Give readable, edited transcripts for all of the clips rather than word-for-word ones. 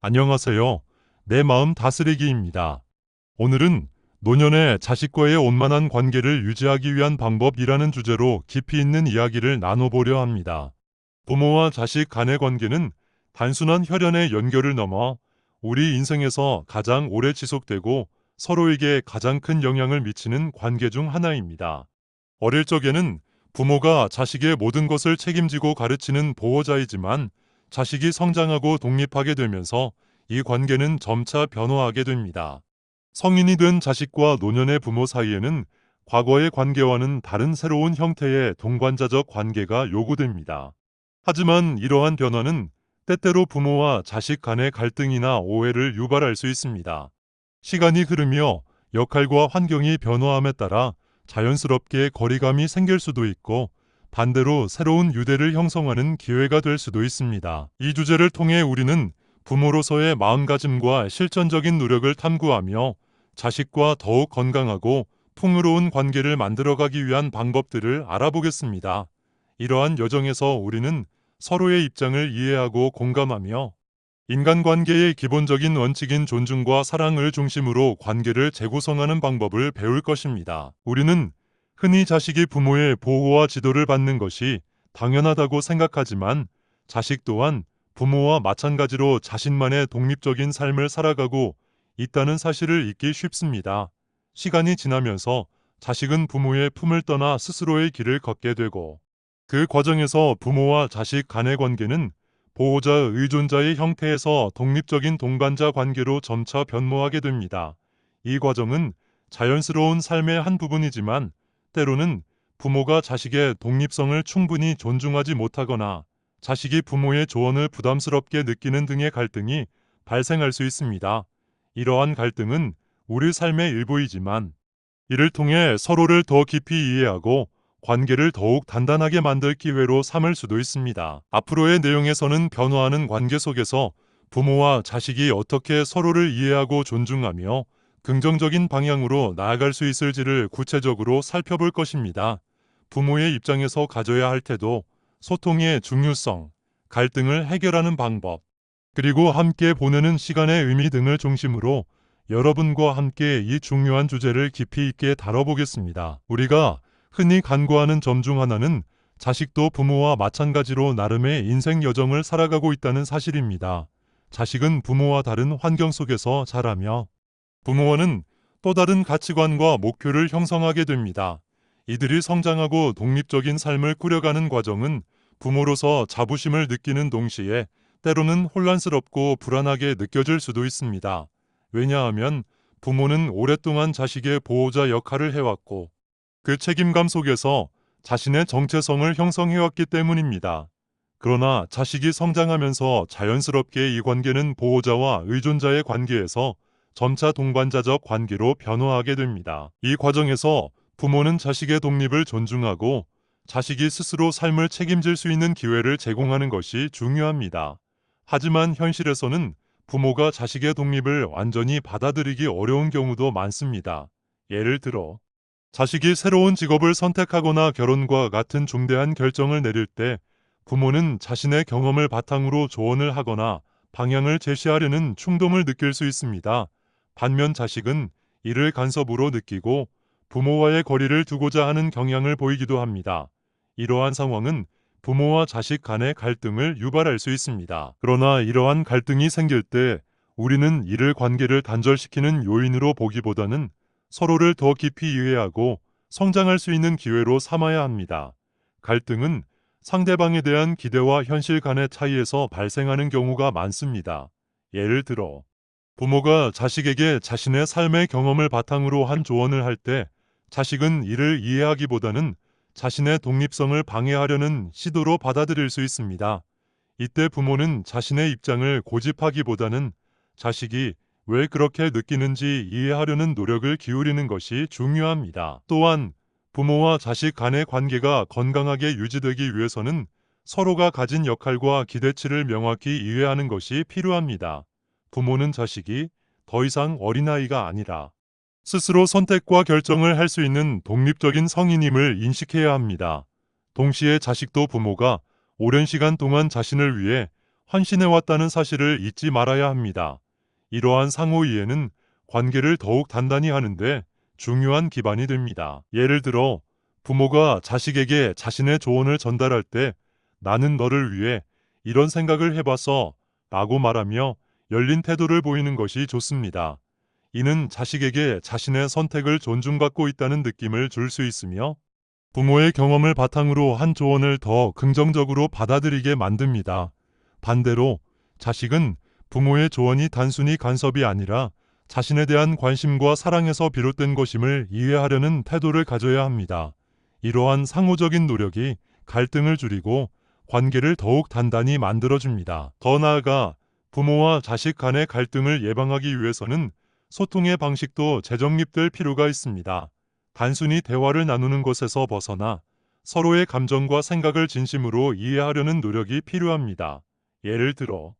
안녕하세요. 내 마음 다스리기입니다. 오늘은 노년의 자식과의 원만한 관계를 유지하기 위한 방법이라는 주제로 깊이 있는 이야기를 나눠보려 합니다. 부모와 자식 간의 관계는 단순한 혈연의 연결을 넘어 우리 인생에서 가장 오래 지속되고 서로에게 가장 큰 영향을 미치는 관계 중 하나입니다. 어릴 적에는 부모가 자식의 모든 것을 책임지고 가르치는 보호자이지만 자식이 성장하고 독립하게 되면서 이 관계는 점차 변화하게 됩니다. 성인이 된 자식과 노년의 부모 사이에는 과거의 관계와는 다른 새로운 형태의 동반자적 관계가 요구됩니다. 하지만 이러한 변화는 때때로 부모와 자식 간의 갈등이나 오해를 유발할 수 있습니다. 시간이 흐르며 역할과 환경이 변화함에 따라 자연스럽게 거리감이 생길 수도 있고 반대로 새로운 유대를 형성하는 기회가 될 수도 있습니다. 이 주제를 통해 우리는 부모로서의 마음가짐과 실천적인 노력을 탐구하며 자식과 더욱 건강하고 풍요로운 관계를 만들어가기 위한 방법들을 알아보겠습니다. 이러한 여정에서 우리는 서로의 입장을 이해하고 공감하며 인간관계의 기본적인 원칙인 존중과 사랑을 중심으로 관계를 재구성하는 방법을 배울 것입니다. 우리는 흔히 자식이 부모의 보호와 지도를 받는 것이 당연하다고 생각하지만 자식 또한 부모와 마찬가지로 자신만의 독립적인 삶을 살아가고 있다는 사실을 잊기 쉽습니다. 시간이 지나면서 자식은 부모의 품을 떠나 스스로의 길을 걷게 되고 그 과정에서 부모와 자식 간의 관계는 보호자 의존자의 형태에서 독립적인 동반자 관계로 점차 변모하게 됩니다. 이 과정은 자연스러운 삶의 한 부분이지만 때로는 부모가 자식의 독립성을 충분히 존중하지 못하거나 자식이 부모의 조언을 부담스럽게 느끼는 등의 갈등이 발생할 수 있습니다. 이러한 갈등은 우리 삶의 일부이지만 이를 통해 서로를 더 깊이 이해하고 관계를 더욱 단단하게 만들 기회로 삼을 수도 있습니다. 앞으로의 내용에서는 변화하는 관계 속에서 부모와 자식이 어떻게 서로를 이해하고 존중하며 긍정적인 방향으로 나아갈 수 있을지를 구체적으로 살펴볼 것입니다. 부모의 입장에서 가져야 할 태도, 소통의 중요성, 갈등을 해결하는 방법, 그리고 함께 보내는 시간의 의미 등을 중심으로 여러분과 함께 이 중요한 주제를 깊이 있게 다뤄보겠습니다. 우리가 흔히 간과하는 점 중 하나는 자식도 부모와 마찬가지로 나름의 인생 여정을 살아가고 있다는 사실입니다. 자식은 부모와 다른 환경 속에서 자라며 부모와는 또 다른 가치관과 목표를 형성하게 됩니다. 이들이 성장하고 독립적인 삶을 꾸려가는 과정은 부모로서 자부심을 느끼는 동시에 때로는 혼란스럽고 불안하게 느껴질 수도 있습니다. 왜냐하면 부모는 오랫동안 자식의 보호자 역할을 해왔고 그 책임감 속에서 자신의 정체성을 형성해왔기 때문입니다. 그러나 자식이 성장하면서 자연스럽게 이 관계는 보호자와 의존자의 관계에서 점차 동반자적 관계로 변화하게 됩니다. 이 과정에서 부모는 자식의 독립을 존중하고 자식이 스스로 삶을 책임질 수 있는 기회를 제공하는 것이 중요합니다. 하지만 현실에서는 부모가 자식의 독립을 완전히 받아들이기 어려운 경우도 많습니다. 예를 들어 자식이 새로운 직업을 선택하거나 결혼과 같은 중대한 결정을 내릴 때 부모는 자신의 경험을 바탕으로 조언을 하거나 방향을 제시하려는 충동을 느낄 수 있습니다. 반면 자식은 이를 간섭으로 느끼고 부모와의 거리를 두고자 하는 경향을 보이기도 합니다. 이러한 상황은 부모와 자식 간의 갈등을 유발할 수 있습니다. 그러나 이러한 갈등이 생길 때 우리는 이를 관계를 단절시키는 요인으로 보기보다는 서로를 더 깊이 이해하고 성장할 수 있는 기회로 삼아야 합니다. 갈등은 상대방에 대한 기대와 현실 간의 차이에서 발생하는 경우가 많습니다. 예를 들어 부모가 자식에게 자신의 삶의 경험을 바탕으로 한 조언을 할 때 자식은 이를 이해하기보다는 자신의 독립성을 방해하려는 시도로 받아들일 수 있습니다. 이때 부모는 자신의 입장을 고집하기보다는 자식이 왜 그렇게 느끼는지 이해하려는 노력을 기울이는 것이 중요합니다. 또한 부모와 자식 간의 관계가 건강하게 유지되기 위해서는 서로가 가진 역할과 기대치를 명확히 이해하는 것이 필요합니다. 부모는 자식이 더 이상 어린아이가 아니라 스스로 선택과 결정을 할 수 있는 독립적인 성인임을 인식해야 합니다. 동시에 자식도 부모가 오랜 시간 동안 자신을 위해 헌신해왔다는 사실을 잊지 말아야 합니다. 이러한 상호 이해는 관계를 더욱 단단히 하는데 중요한 기반이 됩니다. 예를 들어 부모가 자식에게 자신의 조언을 전달할 때 나는 너를 위해 이런 생각을 해봤어 라고 말하며 열린 태도를 보이는 것이 좋습니다. 이는 자식에게 자신의 선택을 존중받고 있다는 느낌을 줄 수 있으며 부모의 경험을 바탕으로 한 조언을 더 긍정적으로 받아들이게 만듭니다. 반대로 자식은 부모의 조언이 단순히 간섭이 아니라 자신에 대한 관심과 사랑에서 비롯된 것임을 이해하려는 태도를 가져야 합니다. 이러한 상호적인 노력이 갈등을 줄이고 관계를 더욱 단단히 만들어줍니다. 더 나아가 부모와 자식 간의 갈등을 예방하기 위해서는 소통의 방식도 재정립될 필요가 있습니다. 단순히 대화를 나누는 것에서 벗어나 서로의 감정과 생각을 진심으로 이해하려는 노력이 필요합니다. 예를 들어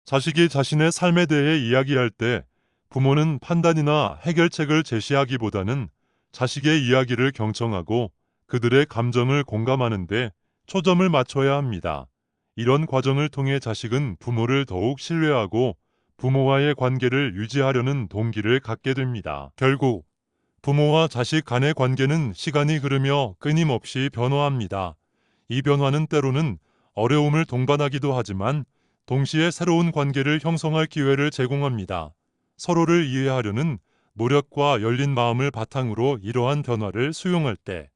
자식이 자신의 삶에 대해 이야기할 때 부모는 판단이나 해결책을 제시하기보다는 자식의 이야기를 경청하고 그들의 감정을 공감하는 데 초점을 맞춰야 합니다. 이런 과정을 통해 자식은 부모를 더욱 신뢰하고 부모와의 관계를 유지하려는 동기를 갖게 됩니다. 결국 부모와 자식 간의 관계는 시간이 흐르며 끊임없이 변화합니다. 이 변화는 때로는 어려움을 동반하기도 하지만 동시에 새로운 관계를 형성할 기회를 제공합니다. 서로를 이해하려는 노력과 열린 마음을 바탕으로 이러한 변화를 수용할 때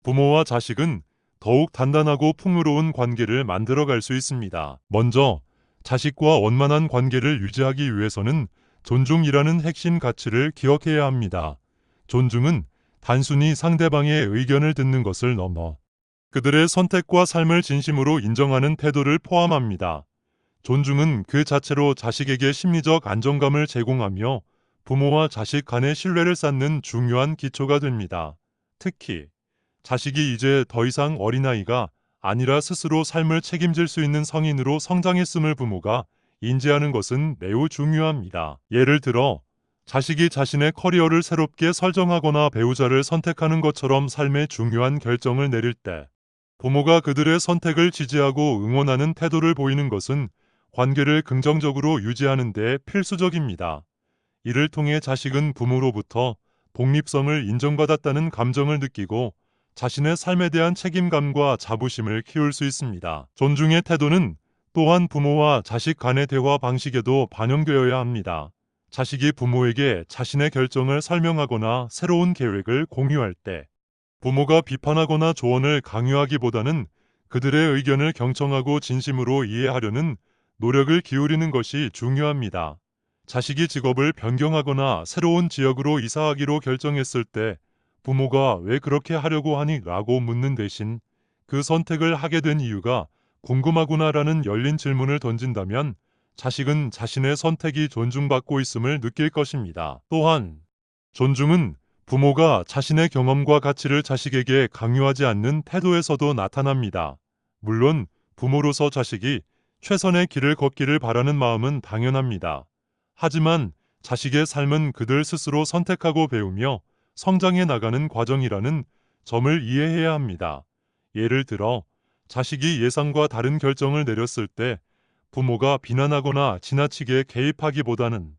부모와 자식은 더욱 단단하고 풍요로운 관계를 만들어갈 수 있습니다. 먼저 자식과 원만한 관계를 유지하기 위해서는 존중이라는 핵심 가치를 기억해야 합니다. 존중은 단순히 상대방의 의견을 듣는 것을 넘어 그들의 선택과 삶을 진심으로 인정하는 태도를 포함합니다. 존중은 그 자체로 자식에게 심리적 안정감을 제공하며 부모와 자식 간의 신뢰를 쌓는 중요한 기초가 됩니다. 특히 자식이 이제 더 이상 어린아이가 아니라 스스로 삶을 책임질 수 있는 성인으로 성장했음을 부모가 인지하는 것은 매우 중요합니다. 예를 들어 자식이 자신의 커리어를 새롭게 설정하거나 배우자를 선택하는 것처럼 삶의 중요한 결정을 내릴 때 부모가 그들의 선택을 지지하고 응원하는 태도를 보이는 것은 관계를 긍정적으로 유지하는 데 필수적입니다. 이를 통해 자식은 부모로부터 독립성을 인정받았다는 감정을 느끼고 자신의 삶에 대한 책임감과 자부심을 키울 수 있습니다. 존중의 태도는 또한 부모와 자식 간의 대화 방식에도 반영되어야 합니다. 자식이 부모에게 자신의 결정을 설명하거나 새로운 계획을 공유할 때 부모가 비판하거나 조언을 강요하기보다는 그들의 의견을 경청하고 진심으로 이해하려는 노력을 기울이는 것이 중요합니다. 자식이 직업을 변경하거나 새로운 지역으로 이사하기로 결정했을 때 부모가 왜 그렇게 하려고 하니? 라고 묻는 대신 그 선택을 하게 된 이유가 궁금하구나라는 열린 질문을 던진다면 자식은 자신의 선택이 존중받고 있음을 느낄 것입니다. 또한 존중은 부모가 자신의 경험과 가치를 자식에게 강요하지 않는 태도에서도 나타납니다. 물론 부모로서 자식이 최선의 길을 걷기를 바라는 마음은 당연합니다. 하지만 자식의 삶은 그들 스스로 선택하고 배우며 성장해 나가는 과정이라는 점을 이해해야 합니다. 예를 들어 자식이 예상과 다른 결정을 내렸을 때 부모가 비난하거나 지나치게 개입하기보다는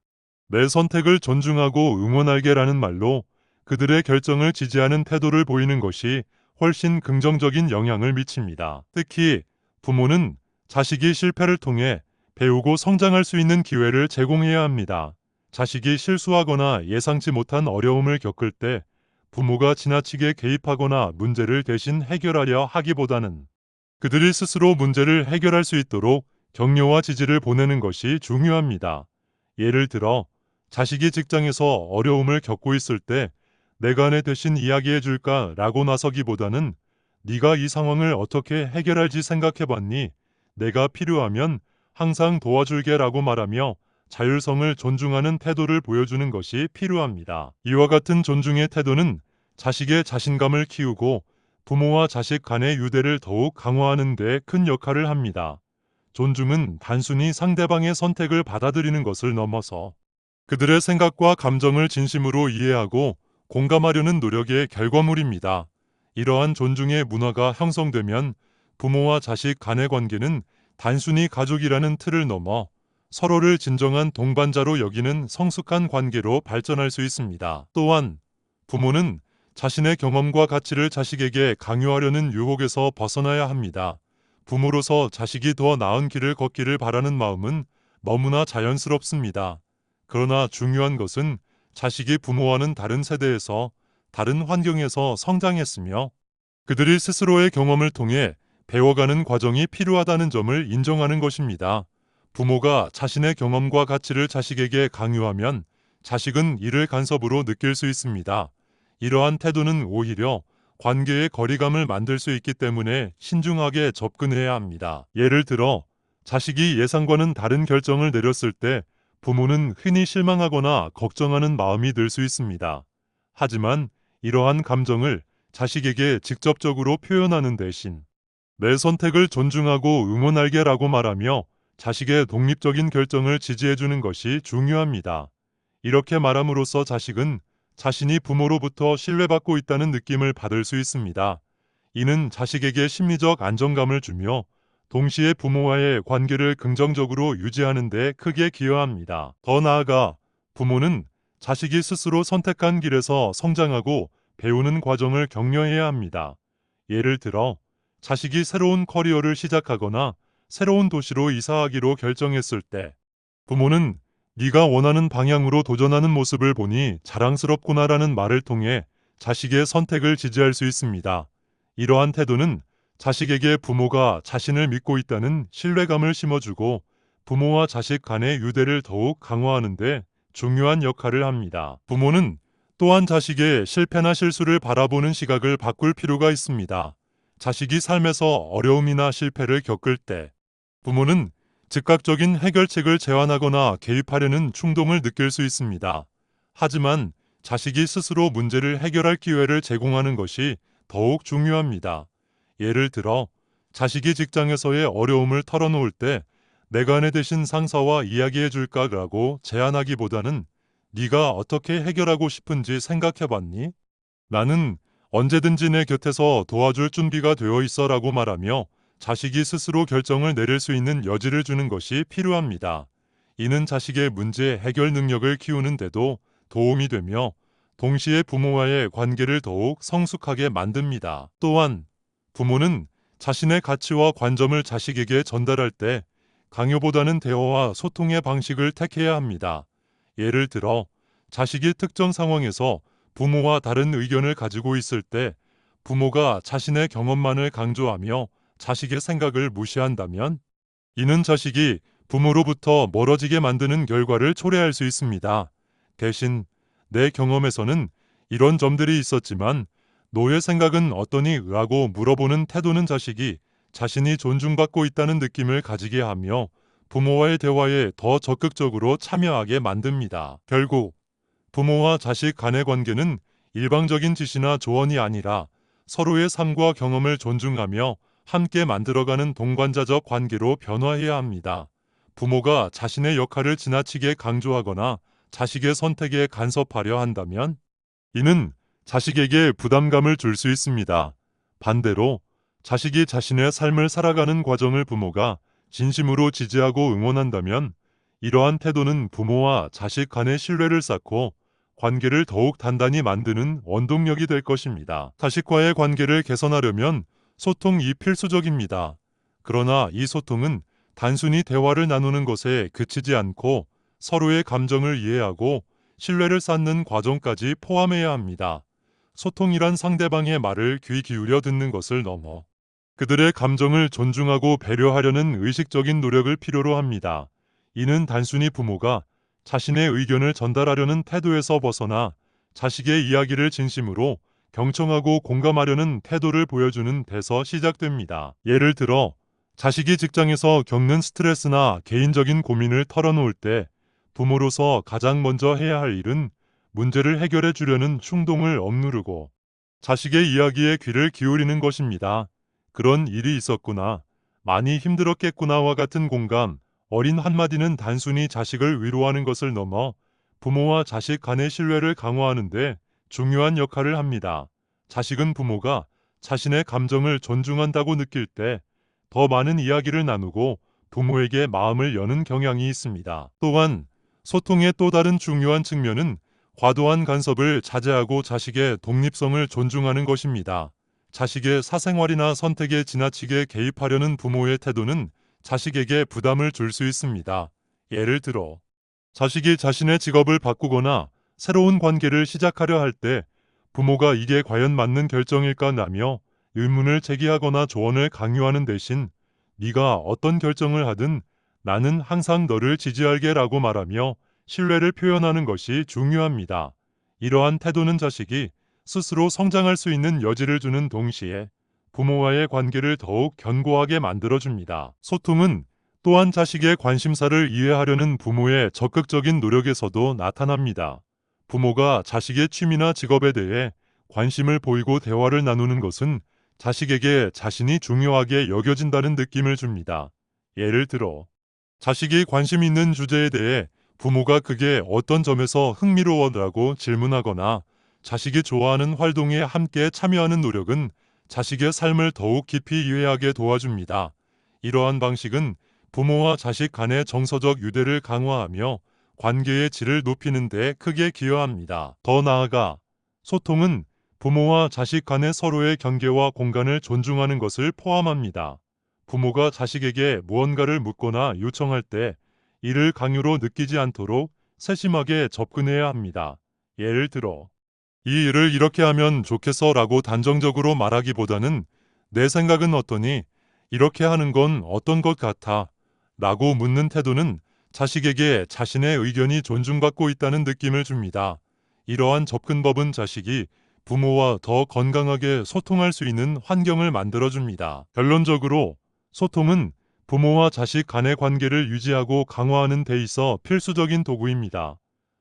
내 선택을 존중하고 응원할게라는 말로 그들의 결정을 지지하는 태도를 보이는 것이 훨씬 긍정적인 영향을 미칩니다. 특히 부모는 자식이 실패를 통해 배우고 성장할 수 있는 기회를 제공해야 합니다. 자식이 실수하거나 예상치 못한 어려움을 겪을 때 부모가 지나치게 개입하거나 문제를 대신 해결하려 하기보다는 그들이 스스로 문제를 해결할 수 있도록 격려와 지지를 보내는 것이 중요합니다. 예를 들어 자식이 직장에서 어려움을 겪고 있을 때 내가 내 대신 이야기해 줄까? 라고 나서기보다는 네가 이 상황을 어떻게 해결할지 생각해봤니? 내가 필요하면 항상 도와줄게 라고 말하며 자율성을 존중하는 태도를 보여주는 것이 필요합니다. 이와 같은 존중의 태도는 자식의 자신감을 키우고 부모와 자식 간의 유대를 더욱 강화하는 데 큰 역할을 합니다. 존중은 단순히 상대방의 선택을 받아들이는 것을 넘어서 그들의 생각과 감정을 진심으로 이해하고 공감하려는 노력의 결과물입니다. 이러한 존중의 문화가 형성되면 부모와 자식 간의 관계는 단순히 가족이라는 틀을 넘어 서로를 진정한 동반자로 여기는 성숙한 관계로 발전할 수 있습니다. 또한 부모는 자신의 경험과 가치를 자식에게 강요하려는 유혹에서 벗어나야 합니다. 부모로서 자식이 더 나은 길을 걷기를 바라는 마음은 너무나 자연스럽습니다. 그러나 중요한 것은 자식이 부모와는 다른 세대에서, 다른 환경에서 성장했으며 그들이 스스로의 경험을 통해 배워가는 과정이 필요하다는 점을 인정하는 것입니다. 부모가 자신의 경험과 가치를 자식에게 강요하면 자식은 이를 간섭으로 느낄 수 있습니다. 이러한 태도는 오히려 관계의 거리감을 만들 수 있기 때문에 신중하게 접근해야 합니다. 예를 들어 자식이 예상과는 다른 결정을 내렸을 때 부모는 흔히 실망하거나 걱정하는 마음이 들 수 있습니다. 하지만 이러한 감정을 자식에게 직접적으로 표현하는 대신 내 선택을 존중하고 응원할게라고 말하며 자식의 독립적인 결정을 지지해주는 것이 중요합니다. 이렇게 말함으로써 자식은 자신이 부모로부터 신뢰받고 있다는 느낌을 받을 수 있습니다. 이는 자식에게 심리적 안정감을 주며 동시에 부모와의 관계를 긍정적으로 유지하는 데 크게 기여합니다. 더 나아가 부모는 자식이 스스로 선택한 길에서 성장하고 배우는 과정을 격려해야 합니다. 예를 들어 자식이 새로운 커리어를 시작하거나 새로운 도시로 이사하기로 결정했을 때 부모는 네가 원하는 방향으로 도전하는 모습을 보니 자랑스럽구나라는 말을 통해 자식의 선택을 지지할 수 있습니다. 이러한 태도는 자식에게 부모가 자신을 믿고 있다는 신뢰감을 심어주고 부모와 자식 간의 유대를 더욱 강화하는 데 중요한 역할을 합니다. 부모는 또한 자식의 실패나 실수를 바라보는 시각을 바꿀 필요가 있습니다. 자식이 삶에서 어려움이나 실패를 겪을 때 부모는 즉각적인 해결책을 제안하거나 개입하려는 충동을 느낄 수 있습니다. 하지만 자식이 스스로 문제를 해결할 기회를 제공하는 것이 더욱 중요합니다. 예를 들어 자식이 직장에서의 어려움을 털어놓을 때 내가 내 대신 상사와 이야기해 줄까라고 제안하기보다는 네가 어떻게 해결하고 싶은지 생각해봤니? 나는 언제든지 내 곁에서 도와줄 준비가 되어 있어라고 말하며 자식이 스스로 결정을 내릴 수 있는 여지를 주는 것이 필요합니다. 이는 자식의 문제 해결 능력을 키우는 데도 도움이 되며 동시에 부모와의 관계를 더욱 성숙하게 만듭니다. 또한 부모는 자신의 가치와 관점을 자식에게 전달할 때 강요보다는 대화와 소통의 방식을 택해야 합니다. 예를 들어 자식이 특정 상황에서 부모와 다른 의견을 가지고 있을 때 부모가 자신의 경험만을 강조하며 자식의 생각을 무시한다면 이는 자식이 부모로부터 멀어지게 만드는 결과를 초래할 수 있습니다. 대신 내 경험에서는 이런 점들이 있었지만 너의 생각은 어떠니? 라고 물어보는 태도는 자식이 자신이 존중받고 있다는 느낌을 가지게 하며 부모와의 대화에 더 적극적으로 참여하게 만듭니다. 결국 부모와 자식 간의 관계는 일방적인 지시나 조언이 아니라 서로의 삶과 경험을 존중하며 함께 만들어가는 동반자적 관계로 변화해야 합니다. 부모가 자신의 역할을 지나치게 강조하거나 자식의 선택에 간섭하려 한다면 이는 자식에게 부담감을 줄 수 있습니다. 반대로 자식이 자신의 삶을 살아가는 과정을 부모가 진심으로 지지하고 응원한다면 이러한 태도는 부모와 자식 간의 신뢰를 쌓고 관계를 더욱 단단히 만드는 원동력이 될 것입니다. 자식과의 관계를 개선하려면 소통이 필수적입니다. 그러나 이 소통은 단순히 대화를 나누는 것에 그치지 않고 서로의 감정을 이해하고 신뢰를 쌓는 과정까지 포함해야 합니다. 소통이란 상대방의 말을 귀 기울여 듣는 것을 넘어 그들의 감정을 존중하고 배려하려는 의식적인 노력을 필요로 합니다. 이는 단순히 부모가 자신의 의견을 전달하려는 태도에서 벗어나 자식의 이야기를 진심으로 경청하고 공감하려는 태도를 보여주는 데서 시작됩니다. 예를 들어 자식이 직장에서 겪는 스트레스나 개인적인 고민을 털어놓을 때 부모로서 가장 먼저 해야 할 일은 문제를 해결해 주려는 충동을 억누르고 자식의 이야기에 귀를 기울이는 것입니다. 그런 일이 있었구나, 많이 힘들었겠구나와 같은 공감, 어린 한마디는 단순히 자식을 위로하는 것을 넘어 부모와 자식 간의 신뢰를 강화하는 데 중요한 역할을 합니다. 자식은 부모가 자신의 감정을 존중한다고 느낄 때 더 많은 이야기를 나누고 부모에게 마음을 여는 경향이 있습니다. 또한 소통의 또 다른 중요한 측면은 과도한 간섭을 자제하고 자식의 독립성을 존중하는 것입니다. 자식의 사생활이나 선택에 지나치게 개입하려는 부모의 태도는 자식에게 부담을 줄 수 있습니다. 예를 들어 자식이 자신의 직업을 바꾸거나 새로운 관계를 시작하려 할 때 부모가 이게 과연 맞는 결정일까 라며 의문을 제기하거나 조언을 강요하는 대신 네가 어떤 결정을 하든 나는 항상 너를 지지할게 라고 말하며 신뢰를 표현하는 것이 중요합니다. 이러한 태도는 자식이 스스로 성장할 수 있는 여지를 주는 동시에 부모와의 관계를 더욱 견고하게 만들어줍니다. 소통은 또한 자식의 관심사를 이해하려는 부모의 적극적인 노력에서도 나타납니다. 부모가 자식의 취미나 직업에 대해 관심을 보이고 대화를 나누는 것은 자식에게 자신이 중요하게 여겨진다는 느낌을 줍니다. 예를 들어 자식이 관심 있는 주제에 대해 부모가 그게 어떤 점에서 흥미로워라고 질문하거나 자식이 좋아하는 활동에 함께 참여하는 노력은 자식의 삶을 더욱 깊이 이해하게 도와줍니다. 이러한 방식은 부모와 자식 간의 정서적 유대를 강화하며 관계의 질을 높이는 데 크게 기여합니다. 더 나아가 소통은 부모와 자식 간의 서로의 경계와 공간을 존중하는 것을 포함합니다. 부모가 자식에게 무언가를 묻거나 요청할 때 이를 강요로 느끼지 않도록 세심하게 접근해야 합니다. 예를 들어 이 일을 이렇게 하면 좋겠어 라고 단정적으로 말하기보다는 내 생각은 어떠니? 이렇게 하는 건 어떤 것 같아? 라고 묻는 태도는 자식에게 자신의 의견이 존중받고 있다는 느낌을 줍니다. 이러한 접근법은 자식이 부모와 더 건강하게 소통할 수 있는 환경을 만들어줍니다. 결론적으로 소통은 부모와 자식 간의 관계를 유지하고 강화하는 데 있어 필수적인 도구입니다.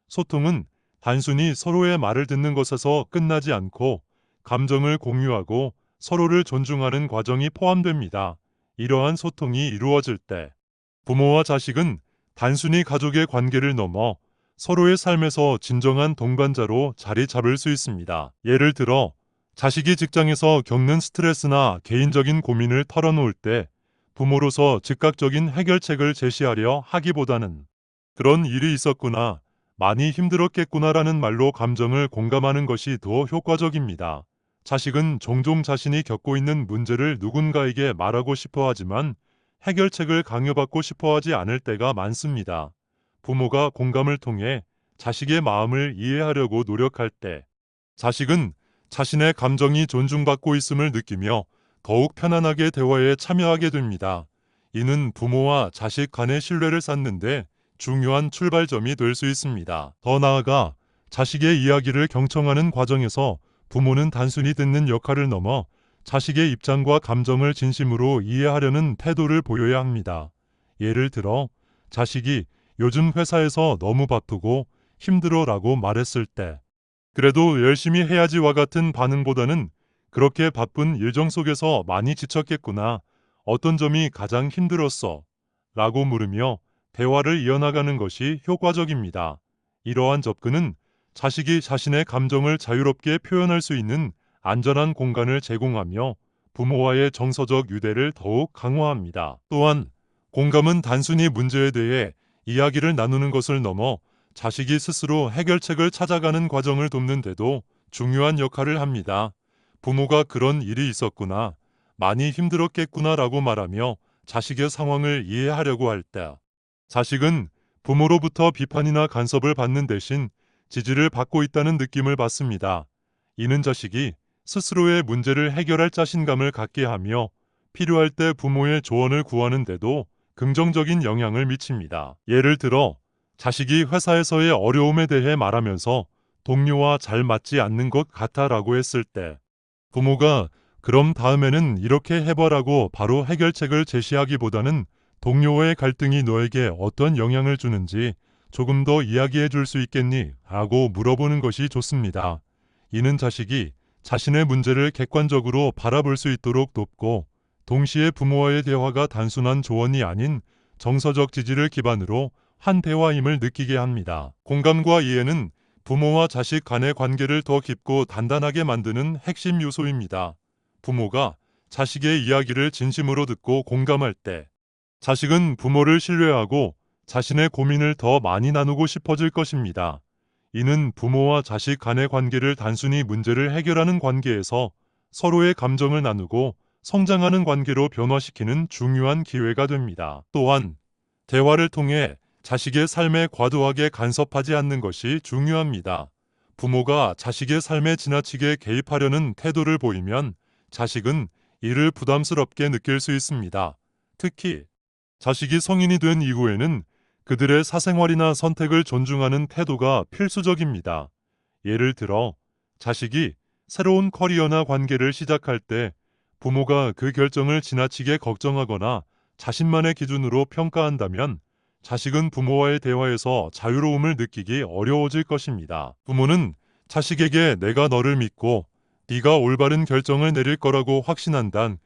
소통은 단순히 서로의 말을 듣는 것에서 끝나지 않고 감정을 공유하고 서로를 존중하는 과정이 포함됩니다. 이러한 소통이 이루어질 때 부모와 자식은 단순히 가족의 관계를 넘어 서로의 삶에서 진정한 동반자로 자리 잡을 수 있습니다. 예를 들어 자식이 직장에서 겪는 스트레스나 개인적인 고민을 털어놓을 때 부모로서 즉각적인 해결책을 제시하려 하기보다는 그런 일이 있었구나, 많이 힘들었겠구나라는 말로 감정을 공감하는 것이 더 효과적입니다. 자식은 종종 자신이 겪고 있는 문제를 누군가에게 말하고 싶어 하지만 해결책을 강요받고 싶어 하지 않을 때가 많습니다. 부모가 공감을 통해 자식의 마음을 이해하려고 노력할 때 자식은 자신의 감정이 존중받고 있음을 느끼며 더욱 편안하게 대화에 참여하게 됩니다. 이는 부모와 자식 간의 신뢰를 쌓는데 중요한 출발점이 될 수 있습니다. 더 나아가 자식의 이야기를 경청하는 과정에서 부모는 단순히 듣는 역할을 넘어 자식의 입장과 감정을 진심으로 이해하려는 태도를 보여야 합니다. 예를 들어 자식이 요즘 회사에서 너무 바쁘고 힘들어 라고 말했을 때 그래도 열심히 해야지와 같은 반응보다는 그렇게 바쁜 일정 속에서 많이 지쳤겠구나. 어떤 점이 가장 힘들었어? 라고 물으며 대화를 이어나가는 것이 효과적입니다. 이러한 접근은 자식이 자신의 감정을 자유롭게 표현할 수 있는 안전한 공간을 제공하며 부모와의 정서적 유대를 더욱 강화합니다. 또한 공감은 단순히 문제에 대해 이야기를 나누는 것을 넘어 자식이 스스로 해결책을 찾아가는 과정을 돕는 데도 중요한 역할을 합니다. 부모가 그런 일이 있었구나, 많이 힘들었겠구나 라고 말하며 자식의 상황을 이해하려고 할 때 자식은 부모로부터 비판이나 간섭을 받는 대신 지지를 받고 있다는 느낌을 받습니다. 이는 자식이 스스로의 문제를 해결할 자신감을 갖게 하며 필요할 때 부모의 조언을 구하는 데도 긍정적인 영향을 미칩니다. 예를 들어 자식이 회사에서의 어려움에 대해 말하면서 동료와 잘 맞지 않는 것 같아라고 했을 때 부모가 그럼 다음에는 이렇게 해봐라고 바로 해결책을 제시하기보다는 동료와의 갈등이 너에게 어떤 영향을 주는지 조금 더 이야기해 줄 수 있겠니? 라고 물어보는 것이 좋습니다. 이는 자식이 자신의 문제를 객관적으로 바라볼 수 있도록 돕고 동시에 부모와의 대화가 단순한 조언이 아닌 정서적 지지를 기반으로 한 대화임을 느끼게 합니다. 공감과 이해는 부모와 자식 간의 관계를 더 깊고 단단하게 만드는 핵심 요소입니다. 부모가 자식의 이야기를 진심으로 듣고 공감할 때 자식은 부모를 신뢰하고 자신의 고민을 더 많이 나누고 싶어질 것입니다. 이는 부모와 자식 간의 관계를 단순히 문제를 해결하는 관계에서 서로의 감정을 나누고 성장하는 관계로 변화시키는 중요한 기회가 됩니다. 또한 대화를 통해 자식의 삶에 과도하게 간섭하지 않는 것이 중요합니다. 부모가 자식의 삶에 지나치게 개입하려는 태도를 보이면 자식은 이를 부담스럽게 느낄 수 있습니다. 특히 자식이 성인이 된 이후에는 그들의 사생활이나 선택을 존중하는 태도가 필수적입니다. 예를 들어 자식이 새로운 커리어나 관계를 시작할 때 부모가 그 결정을 지나치게 걱정하거나 자신만의 기준으로 평가한다면 자식은 부모와의 대화에서 자유로움을 느끼기 어려워질 것입니다. 부모는 자식에게 내가 너를 믿고 네가 올바른 결정을 내릴 거라고 확신한다는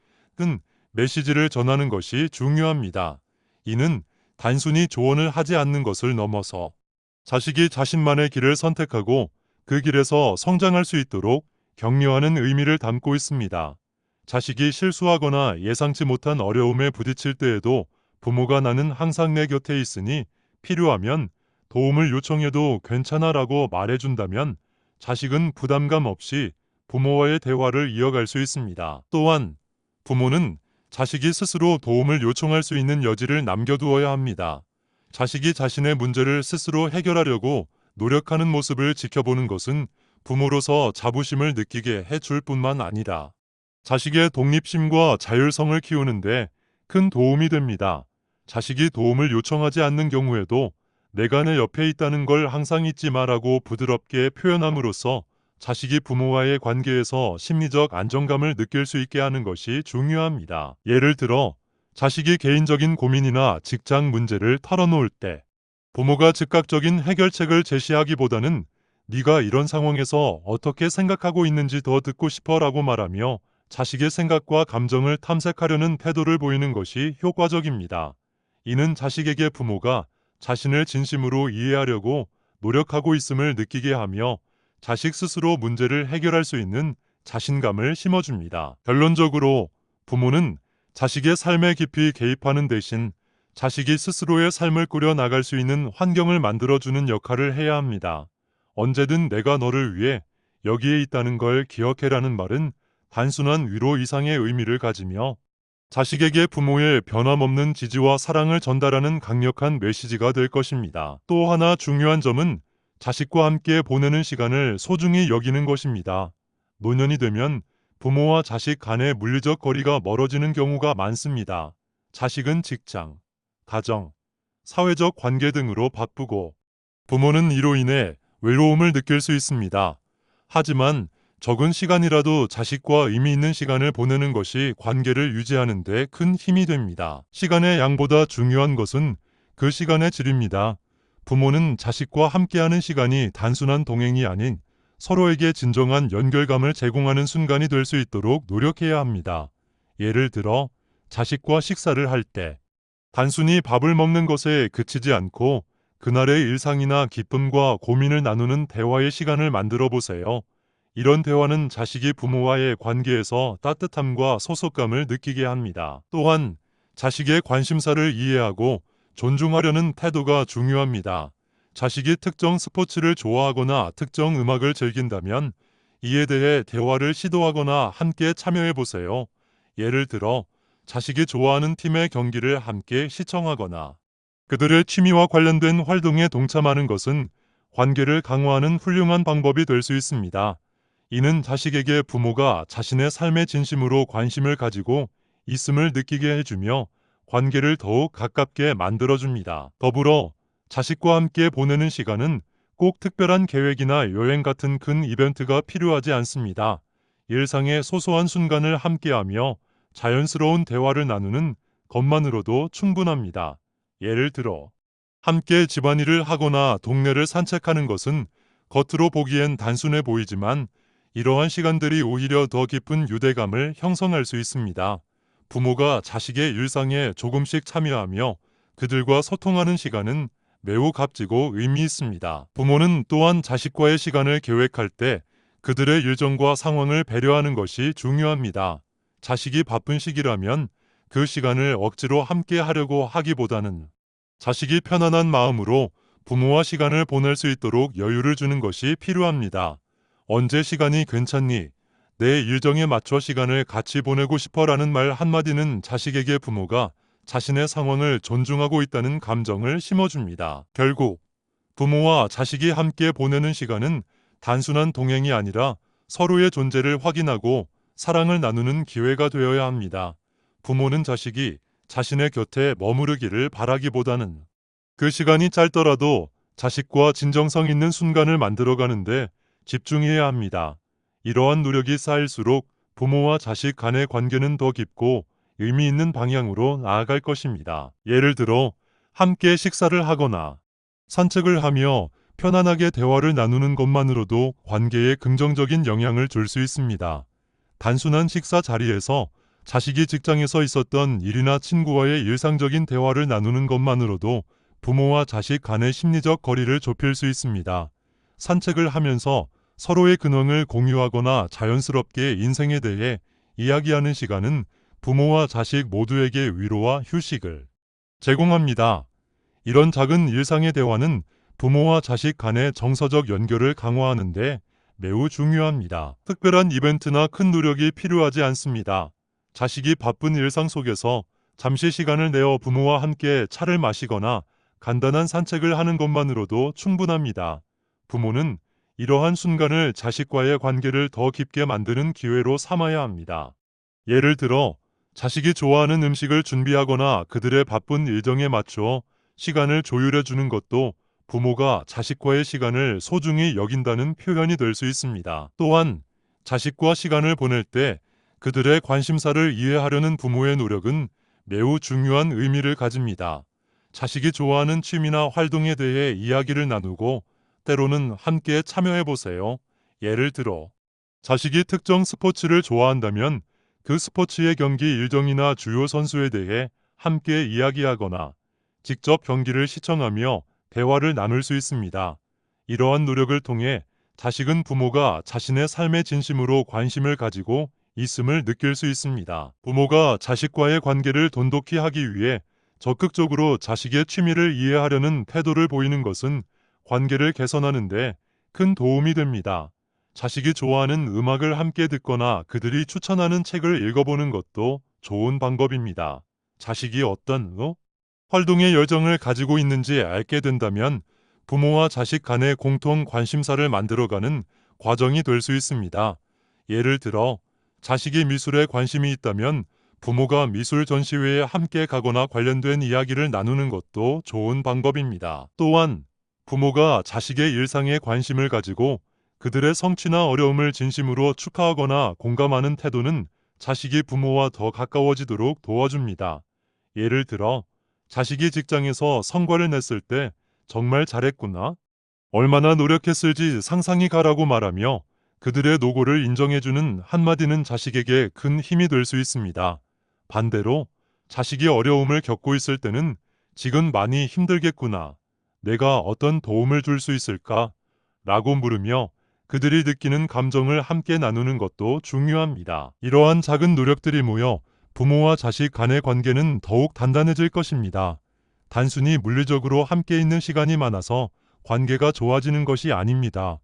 메시지를 전하는 것이 중요합니다. 이는 단순히 조언을 하지 않는 것을 넘어서 자식이 자신만의 길을 선택하고 그 길에서 성장할 수 있도록 격려하는 의미를 담고 있습니다. 자식이 실수하거나 예상치 못한 어려움에 부딪힐 때에도 부모가 나는 항상 내 곁에 있으니 필요하면 도움을 요청해도 괜찮아라고 말해준다면 자식은 부담감 없이 부모와의 대화를 이어갈 수 있습니다. 또한 부모는 자식이 스스로 도움을 요청할 수 있는 여지를 남겨두어야 합니다. 자식이 자신의 문제를 스스로 해결하려고 노력하는 모습을 지켜보는 것은 부모로서 자부심을 느끼게 해줄 뿐만 아니라 자식의 독립심과 자율성을 키우는데 큰 도움이 됩니다. 자식이 도움을 요청하지 않는 경우에도 내가 내 옆에 있다는 걸 항상 잊지 마라고 부드럽게 표현함으로써 자식이 부모와의 관계에서 심리적 안정감을 느낄 수 있게 하는 것이 중요합니다. 예를 들어 자식이 개인적인 고민이나 직장 문제를 털어놓을 때 부모가 즉각적인 해결책을 제시하기보다는 네가 이런 상황에서 어떻게 생각하고 있는지 더 듣고 싶어라고 말하며 자식의 생각과 감정을 탐색하려는 태도를 보이는 것이 효과적입니다. 이는 자식에게 부모가 자신을 진심으로 이해하려고 노력하고 있음을 느끼게 하며 자식 스스로 문제를 해결할 수 있는 자신감을 심어줍니다. 결론적으로 부모는 자식의 삶에 깊이 개입하는 대신 자식이 스스로의 삶을 꾸려 나갈 수 있는 환경을 만들어주는 역할을 해야 합니다. 언제든 내가 너를 위해 여기에 있다는 걸 기억해라는 말은 단순한 위로 이상의 의미를 가지며 자식에게 부모의 변함없는 지지와 사랑을 전달하는 강력한 메시지가 될 것입니다. 또 하나 중요한 점은 자식과 함께 보내는 시간을 소중히 여기는 것입니다. 노년이 되면 부모와 자식 간의 물리적 거리가 멀어지는 경우가 많습니다. 자식은 직장, 가정, 사회적 관계 등으로 바쁘고 부모는 이로 인해 외로움을 느낄 수 있습니다. 하지만 적은 시간이라도 자식과 의미 있는 시간을 보내는 것이 관계를 유지하는 데 큰 힘이 됩니다. 시간의 양보다 중요한 것은 그 시간의 질입니다. 부모는 자식과 함께하는 시간이 단순한 동행이 아닌 서로에게 진정한 연결감을 제공하는 순간이 될 수 있도록 노력해야 합니다. 예를 들어 자식과 식사를 할 때 단순히 밥을 먹는 것에 그치지 않고 그날의 일상이나 기쁨과 고민을 나누는 대화의 시간을 만들어 보세요. 이런 대화는 자식이 부모와의 관계에서 따뜻함과 소속감을 느끼게 합니다. 또한 자식의 관심사를 이해하고 존중하려는 태도가 중요합니다. 자식이 특정 스포츠를 좋아하거나 특정 음악을 즐긴다면 이에 대해 대화를 시도하거나 함께 참여해 보세요. 예를 들어 자식이 좋아하는 팀의 경기를 함께 시청하거나 그들의 취미와 관련된 활동에 동참하는 것은 관계를 강화하는 훌륭한 방법이 될 수 있습니다. 이는 자식에게 부모가 자신의 삶의 진심으로 관심을 가지고 있음을 느끼게 해주며 관계를 더욱 가깝게 만들어줍니다. 더불어 자식과 함께 보내는 시간은 꼭 특별한 계획이나 여행 같은 큰 이벤트가 필요하지 않습니다. 일상의 소소한 순간을 함께하며 자연스러운 대화를 나누는 것만으로도 충분합니다. 예를 들어 함께 집안일을 하거나 동네를 산책하는 것은 겉으로 보기엔 단순해 보이지만 이러한 시간들이 오히려 더 깊은 유대감을 형성할 수 있습니다. 부모가 자식의 일상에 조금씩 참여하며 그들과 소통하는 시간은 매우 값지고 의미 있습니다. 부모는 또한 자식과의 시간을 계획할 때 그들의 일정과 상황을 배려하는 것이 중요합니다. 자식이 바쁜 시기라면 그 시간을 억지로 함께 하려고 하기보다는 자식이 편안한 마음으로 부모와 시간을 보낼 수 있도록 여유를 주는 것이 필요합니다. 언제 시간이 괜찮니? 내 일정에 맞춰 시간을 같이 보내고 싶어라는 말 한마디는 자식에게 부모가 자신의 상황을 존중하고 있다는 감정을 심어줍니다. 결국 부모와 자식이 함께 보내는 시간은 단순한 동행이 아니라 서로의 존재를 확인하고 사랑을 나누는 기회가 되어야 합니다. 부모는 자식이 자신의 곁에 머무르기를 바라기보다는 그 시간이 짧더라도 자식과 진정성 있는 순간을 만들어가는데 집중해야 합니다. 이러한 노력이 쌓일수록 부모와 자식 간의 관계는 더 깊고 의미 있는 방향으로 나아갈 것입니다. 예를 들어 함께 식사를 하거나 산책을 하며 편안하게 대화를 나누는 것만으로도 관계에 긍정적인 영향을 줄 수 있습니다. 단순한 식사 자리에서 자식이 직장에서 있었던 일이나 친구와의 일상적인 대화를 나누는 것만으로도 부모와 자식 간의 심리적 거리를 좁힐 수 있습니다. 산책을 하면서 서로의 근황을 공유하거나 자연스럽게 인생에 대해 이야기하는 시간은 부모와 자식 모두에게 위로와 휴식을 제공합니다. 이런 작은 일상의 대화는 부모와 자식 간의 정서적 연결을 강화하는데 매우 중요합니다. 특별한 이벤트나 큰 노력이 필요하지 않습니다. 자식이 바쁜 일상 속에서 잠시 시간을 내어 부모와 함께 차를 마시거나 간단한 산책을 하는 것만으로도 충분합니다. 부모는 이러한 순간을 자식과의 관계를 더 깊게 만드는 기회로 삼아야 합니다. 예를 들어 자식이 좋아하는 음식을 준비하거나 그들의 바쁜 일정에 맞춰 시간을 조율해 주는 것도 부모가 자식과의 시간을 소중히 여긴다는 표현이 될 수 있습니다. 또한 자식과 시간을 보낼 때 그들의 관심사를 이해하려는 부모의 노력은 매우 중요한 의미를 가집니다. 자식이 좋아하는 취미나 활동에 대해 이야기를 나누고 때로는 함께 참여해 보세요. 예를 들어 자식이 특정 스포츠를 좋아한다면 그 스포츠의 경기 일정이나 주요 선수에 대해 함께 이야기하거나 직접 경기를 시청하며 대화를 나눌 수 있습니다. 이러한 노력을 통해 자식은 부모가 자신의 삶의 진심으로 관심을 가지고 있음을 느낄 수 있습니다. 부모가 자식과의 관계를 돈독히 하기 위해 적극적으로 자식의 취미를 이해하려는 태도를 보이는 것은 관계를 개선하는 데 큰 도움이 됩니다. 자식이 좋아하는 음악을 함께 듣거나 그들이 추천하는 책을 읽어보는 것도 좋은 방법입니다. 자식이 어떤 활동에 열정을 가지고 있는지 알게 된다면 부모와 자식 간의 공통 관심사를 만들어가는 과정이 될 수 있습니다. 예를 들어 자식이 미술에 관심이 있다면 부모가 미술 전시회에 함께 가거나 관련된 이야기를 나누는 것도 좋은 방법입니다. 또한 부모가 자식의 일상에 관심을 가지고 그들의 성취나 어려움을 진심으로 축하하거나 공감하는 태도는 자식이 부모와 더 가까워지도록 도와줍니다. 예를 들어 자식이 직장에서 성과를 냈을 때 정말 잘했구나. 얼마나 노력했을지 상상이 가라고 말하며 그들의 노고를 인정해주는 한마디는 자식에게 큰 힘이 될 수 있습니다. 반대로 자식이 어려움을 겪고 있을 때는 지금 많이 힘들겠구나. 내가 어떤 도움을 줄 수 있을까? 라고 물으며 그들이 느끼는 감정을 함께 나누는 것도 중요합니다. 이러한 작은 노력들이 모여 부모와 자식 간의 관계는 더욱 단단해질 것입니다. 단순히 물리적으로 함께 있는 시간이 많아서 관계가 좋아지는 것이 아닙니다.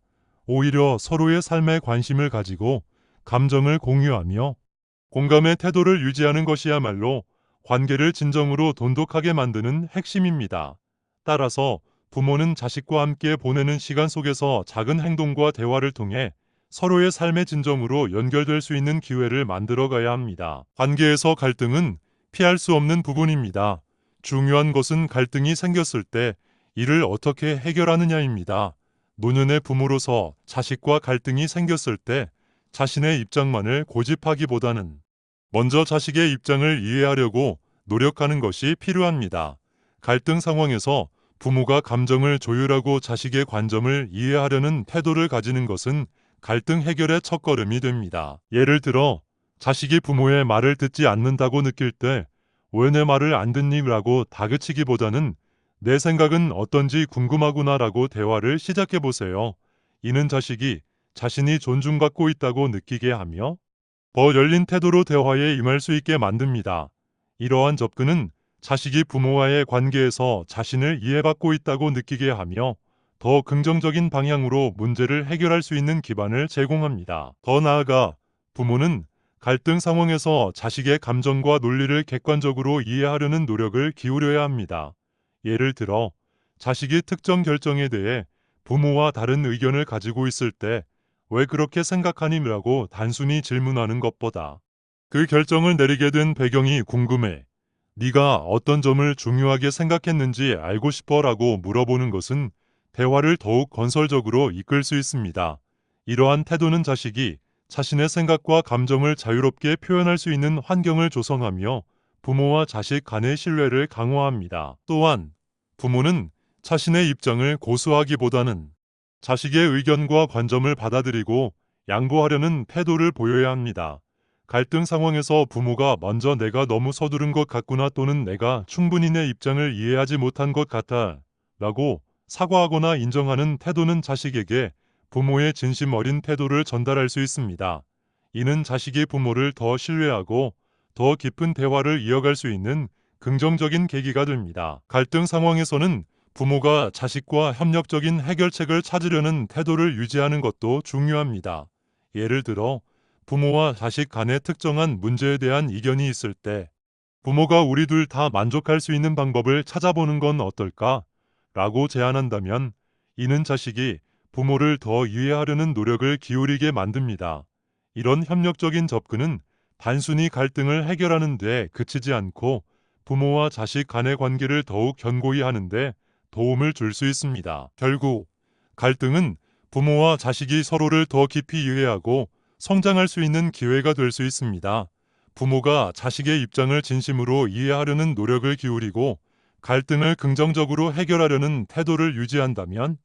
오히려 서로의 삶에 관심을 가지고 감정을 공유하며 공감의 태도를 유지하는 것이야말로 관계를 진정으로 돈독하게 만드는 핵심입니다. 따라서 부모는 자식과 함께 보내는 시간 속에서 작은 행동과 대화를 통해 서로의 삶의 진정으로 연결될 수 있는 기회를 만들어 가야 합니다. 관계에서 갈등은 피할 수 없는 부분입니다. 중요한 것은 갈등이 생겼을 때 이를 어떻게 해결하느냐입니다. 노년의 부모로서 자식과 갈등이 생겼을 때 자신의 입장만을 고집하기보다는 먼저 자식의 입장을 이해하려고 노력하는 것이 필요합니다. 갈등 상황에서 부모가 감정을 조율하고 자식의 관점을 이해하려는 태도를 가지는 것은 갈등 해결의 첫걸음이 됩니다. 예를 들어 자식이 부모의 말을 듣지 않는다고 느낄 때 왜 내 말을 안 듣니? 라고 다그치기보다는 내 생각은 어떤지 궁금하구나 라고 대화를 시작해 보세요. 이는 자식이 자신이 존중받고 있다고 느끼게 하며 더 열린 태도로 대화에 임할 수 있게 만듭니다. 이러한 접근은 자식이 부모와의 관계에서 자신을 이해받고 있다고 느끼게 하며 더 긍정적인 방향으로 문제를 해결할 수 있는 기반을 제공합니다. 더 나아가 부모는 갈등 상황에서 자식의 감정과 논리를 객관적으로 이해하려는 노력을 기울여야 합니다. 예를 들어 자식이 특정 결정에 대해 부모와 다른 의견을 가지고 있을 때 왜 그렇게 생각하니?라고 단순히 질문하는 것보다 그 결정을 내리게 된 배경이 궁금해. 네가 어떤 점을 중요하게 생각했는지 알고 싶어라고 물어보는 것은 대화를 더욱 건설적으로 이끌 수 있습니다. 이러한 태도는 자식이 자신의 생각과 감정을 자유롭게 표현할 수 있는 환경을 조성하며 부모와 자식 간의 신뢰를 강화합니다. 또한 부모는 자신의 입장을 고수하기보다는 자식의 의견과 관점을 받아들이고 양보하려는 태도를 보여야 합니다. 갈등 상황에서 부모가 먼저 내가 너무 서두른 것 같구나 또는 내가 충분히 내 입장을 이해하지 못한 것 같아 라고 사과하거나 인정하는 태도는 자식에게 부모의 진심 어린 태도를 전달할 수 있습니다. 이는 자식이 부모를 더 신뢰하고 더 깊은 대화를 이어갈 수 있는 긍정적인 계기가 됩니다. 갈등 상황에서는 부모가 자식과 협력적인 해결책을 찾으려는 태도를 유지하는 것도 중요합니다. 예를 들어 부모와 자식 간의 특정한 문제에 대한 이견이 있을 때 부모가 우리 둘 다 만족할 수 있는 방법을 찾아보는 건 어떨까? 라고 제안한다면 이는 자식이 부모를 더 이해하려는 노력을 기울이게 만듭니다. 이런 협력적인 접근은 단순히 갈등을 해결하는 데 그치지 않고 부모와 자식 간의 관계를 더욱 견고히 하는데 도움을 줄 수 있습니다. 결국 갈등은 부모와 자식이 서로를 더 깊이 이해하고 성장할 수 있는 기회가 될 수 있습니다. 부모가 자식의 입장을 진심으로 이해하려는 노력을 기울이고 갈등을 긍정적으로 해결하려는 태도를 유지한다면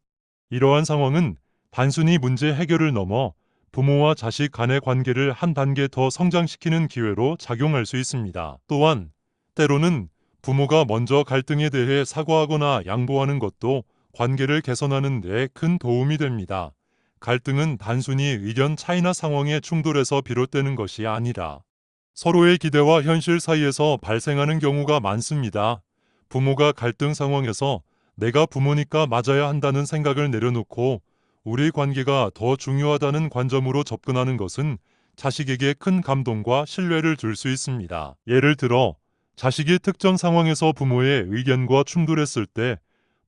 이러한 상황은 단순히 문제 해결을 넘어 부모와 자식 간의 관계를 한 단계 더 성장시키는 기회로 작용할 수 있습니다. 또한 때로는 부모가 먼저 갈등에 대해 사과하거나 양보하는 것도 관계를 개선하는 데 큰 도움이 됩니다. 갈등은 단순히 의견 차이나 상황의 충돌에서 비롯되는 것이 아니라 서로의 기대와 현실 사이에서 발생하는 경우가 많습니다. 부모가 갈등 상황에서 내가 부모니까 맞아야 한다는 생각을 내려놓고 우리 관계가 더 중요하다는 관점으로 접근하는 것은 자식에게 큰 감동과 신뢰를 줄 수 있습니다. 예를 들어 자식이 특정 상황에서 부모의 의견과 충돌했을 때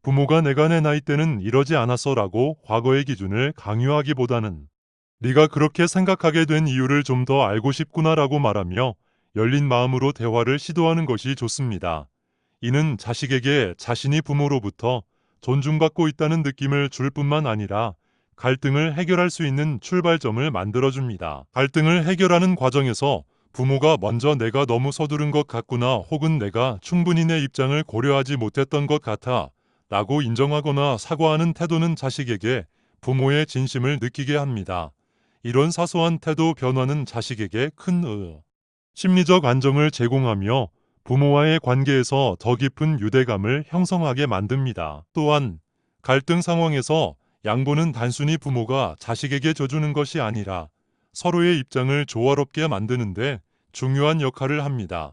부모가 내가 내 나이 때는 이러지 않았어라고 과거의 기준을 강요하기보다는 네가 그렇게 생각하게 된 이유를 좀 더 알고 싶구나라고 말하며 열린 마음으로 대화를 시도하는 것이 좋습니다. 이는 자식에게 자신이 부모로부터 존중받고 있다는 느낌을 줄 뿐만 아니라 갈등을 해결할 수 있는 출발점을 만들어줍니다. 갈등을 해결하는 과정에서 부모가 먼저 내가 너무 서두른 것 같구나 혹은 내가 충분히 내 입장을 고려하지 못했던 것 같아 라고 인정하거나 사과하는 태도는 자식에게 부모의 진심을 느끼게 합니다. 이런 사소한 태도 변화는 자식에게 큰 심리적 안정을 제공하며 부모와의 관계에서 더 깊은 유대감을 형성하게 만듭니다. 또한 갈등 상황에서 양보는 단순히 부모가 자식에게 줘주는 것이 아니라 서로의 입장을 조화롭게 만드는데 중요한 역할을 합니다.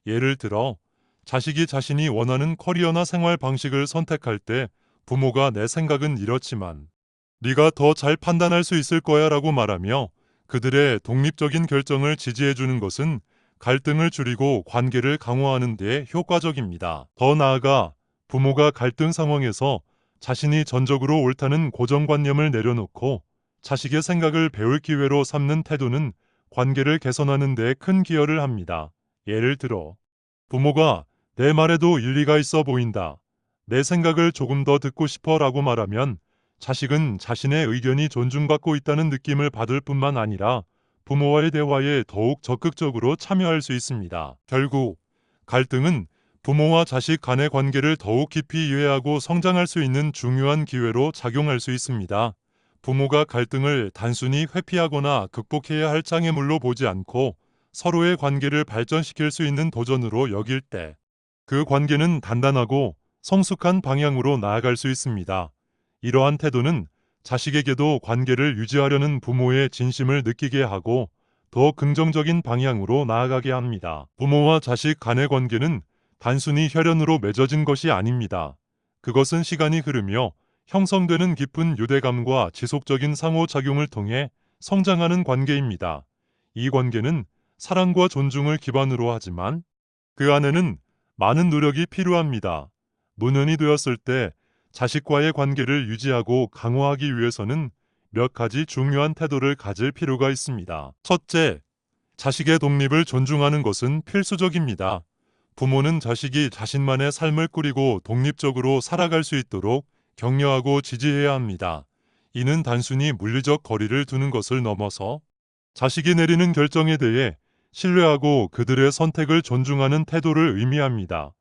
예를 들어 자식이 자신이 원하는 커리어나 생활 방식을 선택할 때 부모가 내 생각은 이렇지만 네가 더 잘 판단할 수 있을 거야 라고 말하며 그들의 독립적인 결정을 지지해주는 것은 갈등을 줄이고 관계를 강화하는 데 효과적입니다. 더 나아가 부모가 갈등 상황에서 자신이 전적으로 옳다는 고정관념을 내려놓고 자식의 생각을 배울 기회로 삼는 태도는 관계를 개선하는 데 큰 기여를 합니다. 예를 들어 부모가 내 말에도 일리가 있어 보인다. 내 생각을 조금 더 듣고 싶어 라고 말하면 자식은 자신의 의견이 존중받고 있다는 느낌을 받을 뿐만 아니라 부모와의 대화에 더욱 적극적으로 참여할 수 있습니다. 결국 갈등은 부모와 자식 간의 관계를 더욱 깊이 이해하고 성장할 수 있는 중요한 기회로 작용할 수 있습니다. 부모가 갈등을 단순히 회피하거나 극복해야 할 장애물로 보지 않고 서로의 관계를 발전시킬 수 있는 도전으로 여길 때 그 관계는 단단하고 성숙한 방향으로 나아갈 수 있습니다. 이러한 태도는 자식에게도 관계를 유지하려는 부모의 진심을 느끼게 하고 더 긍정적인 방향으로 나아가게 합니다. 부모와 자식 간의 관계는 단순히 혈연으로 맺어진 것이 아닙니다. 그것은 시간이 흐르며 형성되는 깊은 유대감과 지속적인 상호작용을 통해 성장하는 관계입니다. 이 관계는 사랑과 존중을 기반으로 하지만 그 안에는 많은 노력이 필요합니다. 노년이 되었을 때 자식과의 관계를 유지하고 강화하기 위해서는 몇 가지 중요한 태도를 가질 필요가 있습니다. 첫째, 자식의 독립을 존중하는 것은 필수적입니다. 부모는 자식이 자신만의 삶을 꾸리고 독립적으로 살아갈 수 있도록 격려하고 지지해야 합니다. 이는 단순히 물리적 거리를 두는 것을 넘어서 자식이 내리는 결정에 대해 신뢰하고 그들의 선택을 존중하는 태도를 의미합니다.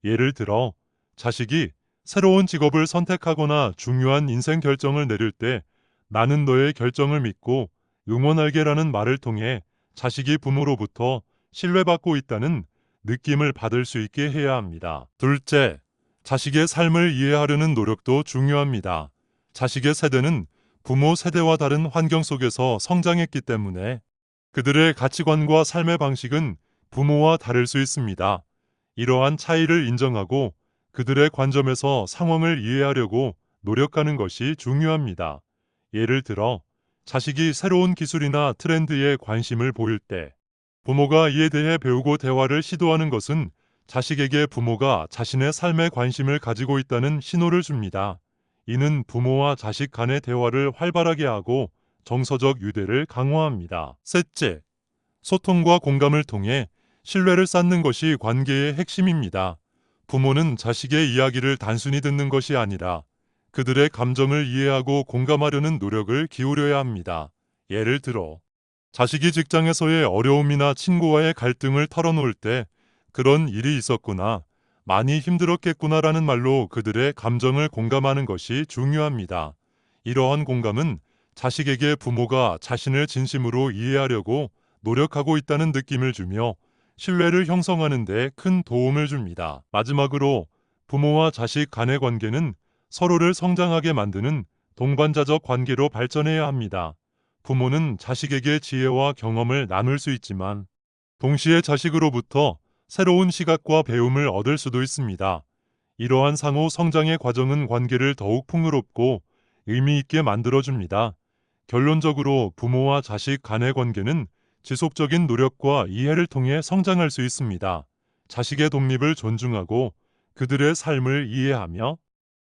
예를 들어, 자식이 새로운 직업을 선택하거나 중요한 인생 결정을 내릴 때 나는 너의 결정을 믿고 응원할게라는 말을 통해 자식이 부모로부터 신뢰받고 있다는 느낌을 받을 수 있게 해야 합니다. 둘째, 자식의 삶을 이해하려는 노력도 중요합니다. 자식의 세대는 부모 세대와 다른 환경 속에서 성장했기 때문에 그들의 가치관과 삶의 방식은 부모와 다를 수 있습니다. 이러한 차이를 인정하고 그들의 관점에서 상황을 이해하려고 노력하는 것이 중요합니다. 예를 들어, 자식이 새로운 기술이나 트렌드에 관심을 보일 때 부모가 이에 대해 배우고 대화를 시도하는 것은 자식에게 부모가 자신의 삶에 관심을 가지고 있다는 신호를 줍니다. 이는 부모와 자식 간의 대화를 활발하게 하고 정서적 유대를 강화합니다. 셋째, 소통과 공감을 통해 신뢰를 쌓는 것이 관계의 핵심입니다. 부모는 자식의 이야기를 단순히 듣는 것이 아니라 그들의 감정을 이해하고 공감하려는 노력을 기울여야 합니다. 예를 들어, 자식이 직장에서의 어려움이나 친구와의 갈등을 털어놓을 때 그런 일이 있었구나, 많이 힘들었겠구나라는 말로 그들의 감정을 공감하는 것이 중요합니다. 이러한 공감은 자식에게 부모가 자신을 진심으로 이해하려고 노력하고 있다는 느낌을 주며 신뢰를 형성하는 데 큰 도움을 줍니다. 마지막으로 부모와 자식 간의 관계는 서로를 성장하게 만드는 동반자적 관계로 발전해야 합니다. 부모는 자식에게 지혜와 경험을 나눌 수 있지만 동시에 자식으로부터 새로운 시각과 배움을 얻을 수도 있습니다. 이러한 상호 성장의 과정은 관계를 더욱 풍요롭고 의미 있게 만들어줍니다. 결론적으로 부모와 자식 간의 관계는 지속적인 노력과 이해를 통해 성장할 수 있습니다. 자식의 독립을 존중하고 그들의 삶을 이해하며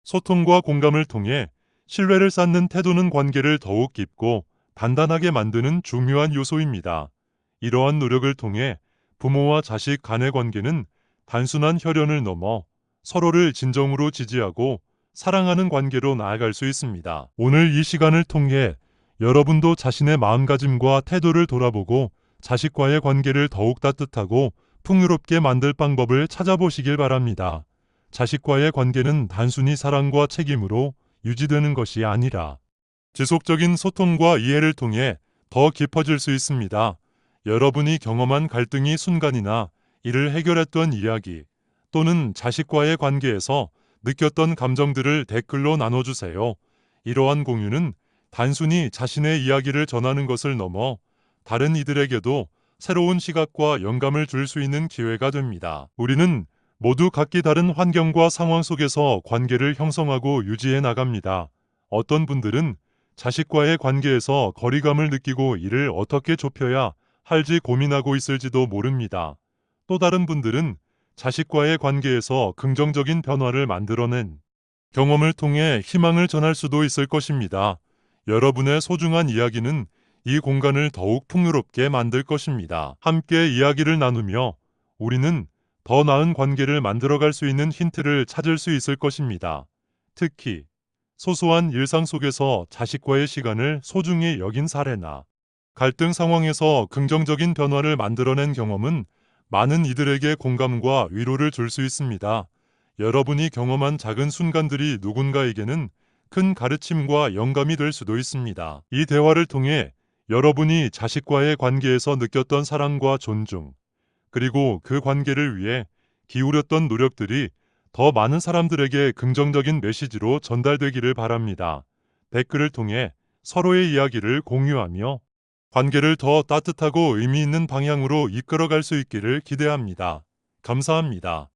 소통과 공감을 통해 신뢰를 쌓는 태도는 관계를 더욱 깊고 단단하게 만드는 중요한 요소입니다. 이러한 노력을 통해 부모와 자식 간의 관계는 단순한 혈연을 넘어 서로를 진정으로 지지하고 사랑하는 관계로 나아갈 수 있습니다. 오늘 이 시간을 통해 여러분도 자신의 마음가짐과 태도를 돌아보고 자식과의 관계를 더욱 따뜻하고 풍요롭게 만들 방법을 찾아보시길 바랍니다. 자식과의 관계는 단순히 사랑과 책임으로 유지되는 것이 아니라 지속적인 소통과 이해를 통해 더 깊어질 수 있습니다. 여러분이 경험한 갈등이 순간이나 이를 해결했던 이야기 또는 자식과의 관계에서 느꼈던 감정들을 댓글로 나눠주세요. 이러한 공유는 단순히 자신의 이야기를 전하는 것을 넘어 다른 이들에게도 새로운 시각과 영감을 줄 수 있는 기회가 됩니다. 우리는 모두 각기 다른 환경과 상황 속에서 관계를 형성하고 유지해 나갑니다. 어떤 분들은 자식과의 관계에서 거리감을 느끼고 이를 어떻게 좁혀야 할지 고민하고 있을지도 모릅니다. 또 다른 분들은 자식과의 관계에서 긍정적인 변화를 만들어낸 경험을 통해 희망을 전할 수도 있을 것입니다. 여러분의 소중한 이야기는 이 공간을 더욱 풍요롭게 만들 것입니다. 함께 이야기를 나누며 우리는 더 나은 관계를 만들어갈 수 있는 힌트를 찾을 수 있을 것입니다. 특히 소소한 일상 속에서 자식과의 시간을 소중히 여긴 사례나 갈등 상황에서 긍정적인 변화를 만들어낸 경험은 많은 이들에게 공감과 위로를 줄 수 있습니다. 여러분이 경험한 작은 순간들이 누군가에게는 큰 가르침과 영감이 될 수도 있습니다. 이 대화를 통해 여러분이 자식과의 관계에서 느꼈던 사랑과 존중, 그리고 그 관계를 위해 기울였던 노력들이 더 많은 사람들에게 긍정적인 메시지로 전달되기를 바랍니다. 댓글을 통해 서로의 이야기를 공유하며 관계를 더 따뜻하고 의미 있는 방향으로 이끌어갈 수 있기를 기대합니다. 감사합니다.